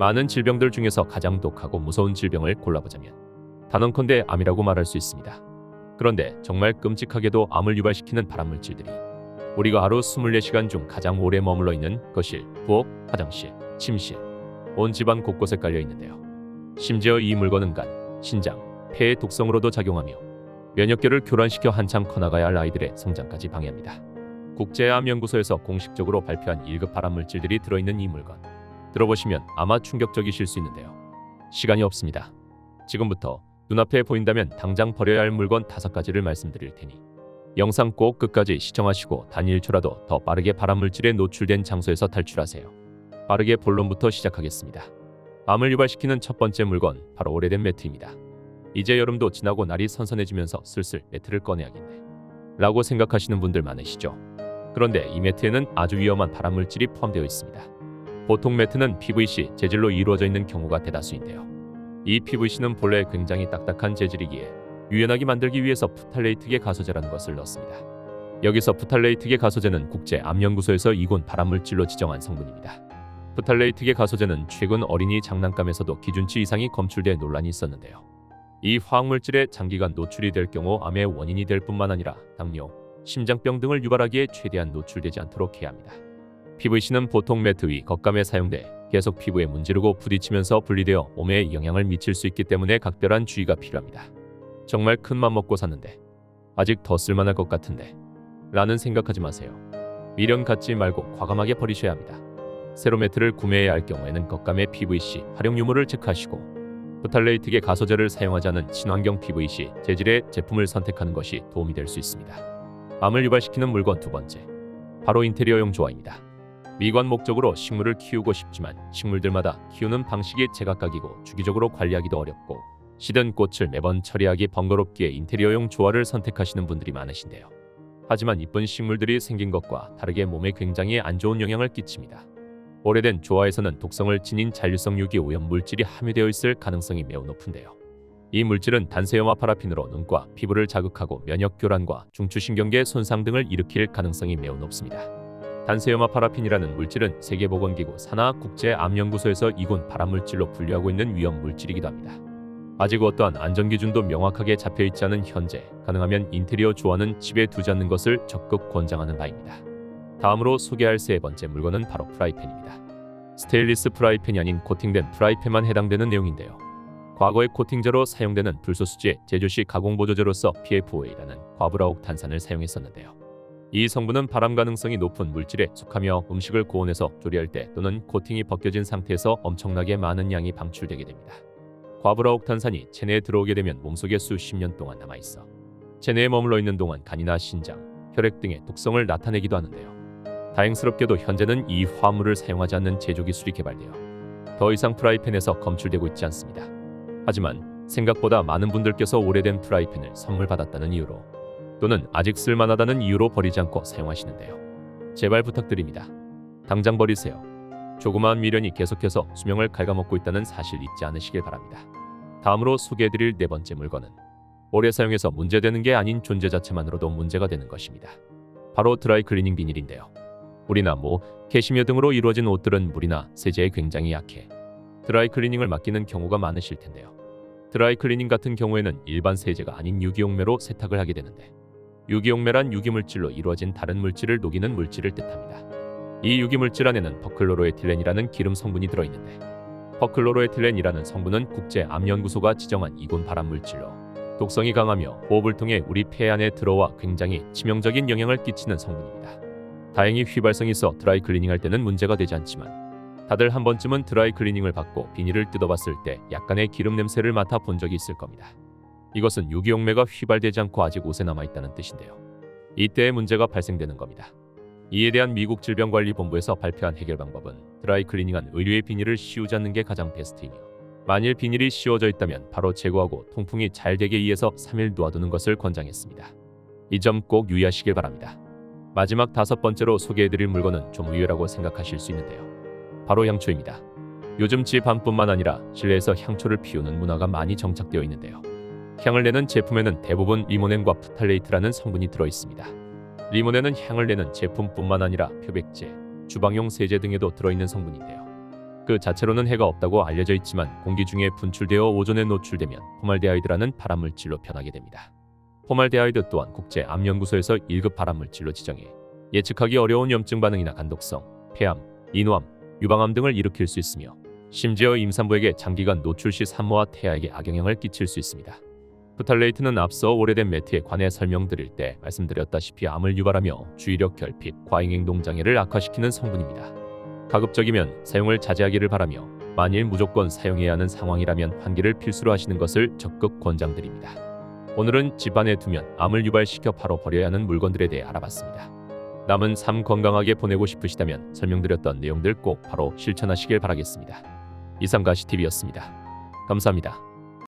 많은 질병들 중에서 가장 독하고 무서운 질병을 골라보자면 단언컨대 암이라고 말할 수 있습니다. 그런데 정말 끔찍하게도 암을 유발시키는 발암물질들이 우리가 하루 24시간 중 가장 오래 머물러 있는 거실, 부엌, 화장실, 침실, 온 집안 곳곳에 깔려 있는데요. 심지어 이 물건은 간, 신장, 폐의 독성으로도 작용하며 면역계를 교란시켜 한참 커나가야 할 아이들의 성장까지 방해합니다. 국제암연구소에서 공식적으로 발표한 1급 발암물질들이 들어있는 이 물건, 들어보시면 아마 충격적이실 수 있는데요. 시간이 없습니다. 지금부터 눈앞에 보인다면 당장 버려야 할 물건 5가지를 말씀드릴 테니 영상 꼭 끝까지 시청하시고 단 1초라도 더 빠르게 발암물질에 노출된 장소에서 탈출하세요. 빠르게 본론부터 시작하겠습니다. 암을 유발시키는 첫 번째 물건, 바로 오래된 매트입니다. 이제 여름도 지나고 날이 선선해지면서 슬슬 매트를 꺼내야겠네 라고 생각하시는 분들 많으시죠? 그런데 이 매트에는 아주 위험한 발암물질이 포함되어 있습니다. 보통 매트는 PVC 재질로 이루어져 있는 경우가 대다수인데요. 이 PVC는 본래 굉장히 딱딱한 재질이기에 유연하게 만들기 위해서 프탈레이트계 가소제라는 것을 넣습니다. 여기서 프탈레이트계 가소제는 국제암연구소에서 2군 발암물질로 지정한 성분입니다. 프탈레이트계 가소제는 최근 어린이 장난감에서도 기준치 이상이 검출돼 논란이 있었는데요. 이 화학물질에 장기간 노출이 될 경우 암의 원인이 될 뿐만 아니라 당뇨, 심장병 등을 유발하기에 최대한 노출되지 않도록 해야 합니다. PVC는 보통 매트 위 겉감에 사용돼 계속 피부에 문지르고 부딪히면서 분리되어 몸에 영향을 미칠 수 있기 때문에 각별한 주의가 필요합니다. 정말 큰 맘 먹고 샀는데 아직 더 쓸만할 것 같은데 라는 생각하지 마세요. 미련 갖지 말고 과감하게 버리셔야 합니다. 새로 매트를 구매해야 할 경우에는 겉감의 PVC 활용 유무를 체크하시고 프탈레이트계 가소제를 사용하지 않은 친환경 PVC 재질의 제품을 선택하는 것이 도움이 될 수 있습니다. 암을 유발시키는 물건 두 번째, 바로 인테리어용 조화입니다. 미관 목적으로 식물을 키우고 싶지만 식물들마다 키우는 방식이 제각각이고 주기적으로 관리하기도 어렵고 시든 꽃을 매번 처리하기 번거롭기에 인테리어용 조화를 선택하시는 분들이 많으신데요. 하지만 이쁜 식물들이 생긴 것과 다르게 몸에 굉장히 안 좋은 영향을 끼칩니다. 오래된 조화에서는 독성을 지닌 잔류성 유기 오염 물질이 함유되어 있을 가능성이 매우 높은데요. 이 물질은 단세염화 파라핀으로 눈과 피부를 자극하고 면역 교란과 중추신경계 손상 등을 일으킬 가능성이 매우 높습니다. 단세염화 파라핀이라는 물질은 세계보건기구 산하 국제암연구소에서 2군 발암물질로 분류하고 있는 위험 물질이기도 합니다. 아직 어떠한 안전기준도 명확하게 잡혀있지 않은 현재 가능하면 인테리어 조화는 집에 두지 않는 것을 적극 권장하는 바입니다. 다음으로 소개할 세 번째 물건은 바로 프라이팬입니다. 스테인리스 프라이팬이 아닌 코팅된 프라이팬만 해당되는 내용인데요. 과거의 코팅제로 사용되는 불소수지의 제조시 가공보조제로서 PFOA라는 과불화옥탄산을 사용했었는데요. 이 성분은 발암 가능성이 높은 물질에 속하며 음식을 고온에서 조리할 때 또는 코팅이 벗겨진 상태에서 엄청나게 많은 양이 방출되게 됩니다. 과불화옥탄산이 체내에 들어오게 되면 몸속에 수십 년 동안 남아있어 체내에 머물러 있는 동안 간이나 신장, 혈액 등의 독성을 나타내기도 하는데요. 다행스럽게도 현재는 이 화합물을 사용하지 않는 제조 기술이 개발되어 더 이상 프라이팬에서 검출되고 있지 않습니다. 하지만 생각보다 많은 분들께서 오래된 프라이팬을 선물 받았다는 이유로 또는 아직 쓸만하다는 이유로 버리지 않고 사용하시는데요. 제발 부탁드립니다. 당장 버리세요. 조그마한 미련이 계속해서 수명을 갉아먹고 있다는 사실 잊지 않으시길 바랍니다. 다음으로 소개해드릴 네 번째 물건은 오래 사용해서 문제되는 게 아닌 존재 자체만으로도 문제가 되는 것입니다. 바로 드라이 클리닝 비닐인데요. 물이나 모, 캐시미어 등으로 이루어진 옷들은 물이나 세제에 굉장히 약해 드라이 클리닝을 맡기는 경우가 많으실 텐데요. 드라이 클리닝 같은 경우에는 일반 세제가 아닌 유기용매로 세탁을 하게 되는데, 유기용매란 유기물질로 이루어진 다른 물질을 녹이는 물질을 뜻합니다. 이 유기물질 안에는 퍼클로로에틸렌이라는 기름 성분이 들어있는데, 퍼클로로에틸렌이라는 성분은 국제암연구소가 지정한 2군 발암물질로 독성이 강하며 호흡을 통해 우리 폐 안에 들어와 굉장히 치명적인 영향을 끼치는 성분입니다. 다행히 휘발성이 있어 드라이 클리닝할 때는 문제가 되지 않지만 다들 한 번쯤은 드라이 클리닝을 받고 비닐을 뜯어봤을 때 약간의 기름 냄새를 맡아본 적이 있을 겁니다. 이것은 유기용매가 휘발되지 않고 아직 옷에 남아있다는 뜻인데요. 이때의 문제가 발생되는 겁니다. 이에 대한 미국 질병관리본부에서 발표한 해결 방법은 드라이 클리닝한 의류의 비닐을 씌우지 않는 게 가장 베스트이며, 만일 비닐이 씌워져 있다면 바로 제거하고 통풍이 잘 되게 2에서 3일 놓아두는 것을 권장했습니다. 이 점 꼭 유의하시길 바랍니다. 마지막 5번째로 소개해드릴 물건은 좀 의외라고 생각하실 수 있는데요. 바로 향초입니다. 요즘 집 안뿐만 아니라 실내에서 향초를 피우는 문화가 많이 정착되어 있는데요. 향을 내는 제품에는 대부분 리모넨과 프탈레이트라는 성분이 들어있습니다. 리모넨은 향을 내는 제품뿐만 아니라 표백제, 주방용 세제 등에도 들어있는 성분인데요. 그 자체로는 해가 없다고 알려져 있지만 공기 중에 분출되어 오존에 노출되면 포말데하이드라는 발암물질로 변하게 됩니다. 포말데하이드 또한 국제암연구소에서 1급 발암물질로 지정해 예측하기 어려운 염증 반응이나 간독성, 폐암, 인후암, 유방암 등을 일으킬 수 있으며 심지어 임산부에게 장기간 노출 시 산모와 태아에게 악영향을 끼칠 수 있습니다. 프탈레이트는 앞서 오래된 매트에 관해 설명드릴 때 말씀드렸다시피 암을 유발하며 주의력 결핍, 과잉행동 장애를 악화시키는 성분입니다. 가급적이면 사용을 자제하기를 바라며 만일 무조건 사용해야 하는 상황이라면 환기를 필수로 하시는 것을 적극 권장드립니다. 오늘은 집안에 두면 암을 유발시켜 바로 버려야 하는 물건들에 대해 알아봤습니다. 남은 삶 건강하게 보내고 싶으시다면 설명드렸던 내용들 꼭 바로 실천하시길 바라겠습니다. 이상 가시TV였습니다. 감사합니다.